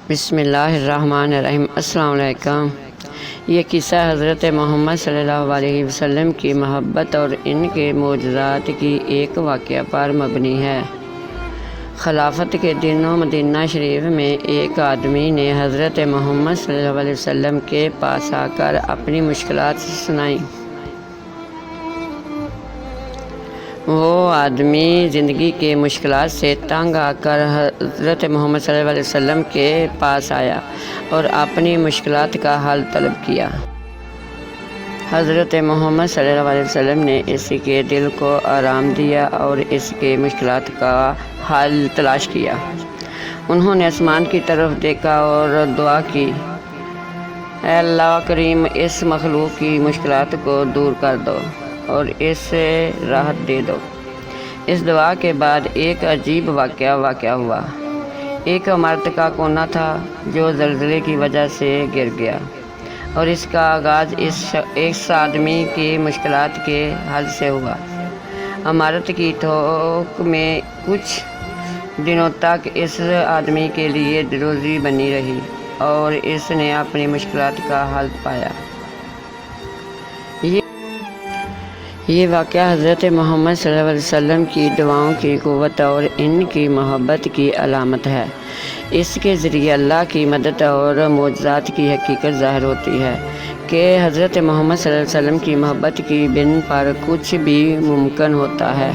بسم اللہ الرحمن الرحیم۔ السلام علیکم۔ یہ قصہ حضرت محمد صلی اللہ علیہ وسلم کی محبت اور ان کے معجزات کی ایک واقعہ پر مبنی ہے۔ خلافت کے دنوں مدینہ شریف میں ایک آدمی نے حضرت محمد صلی اللہ علیہ وسلم کے پاس آ کر اپنی مشکلات سنائیں۔ وہ آدمی زندگی کے مشکلات سے تنگ آ کر حضرت محمد صلی اللہ علیہ وسلم کے پاس آیا اور اپنی مشکلات کا حل طلب کیا۔ حضرت محمد صلی اللہ علیہ وسلم نے اس کے دل کو آرام دیا اور اس کے مشکلات کا حل تلاش کیا۔ انہوں نے آسمان کی طرف دیکھا اور دعا کی، اے اللہ کریم، اس مخلوق کی مشکلات کو دور کر دو اور اس سے راحت دے دو۔ اس دعا کے بعد ایک عجیب واقعہ ہوا۔ ایک عمارت کا کونا تھا جو زلزلے کی وجہ سے گر گیا، اور اس کا آغاز اس آدمی کی مشکلات کے حل سے ہوا۔ عمارت کی ٹھوک میں کچھ دنوں تک اس آدمی کے لیے روزی بنی رہی اور اس نے اپنی مشکلات کا حل پایا۔ یہ واقعہ حضرت محمد صلی اللہ علیہ وسلم کی دعاؤں کی قوت اور ان کی محبت کی علامت ہے۔ اس کے ذریعے اللہ کی مدد اور معجزات کی حقیقت ظاہر ہوتی ہے کہ حضرت محمد صلی اللہ علیہ وسلم کی محبت کی بن پر کچھ بھی ممکن ہوتا ہے۔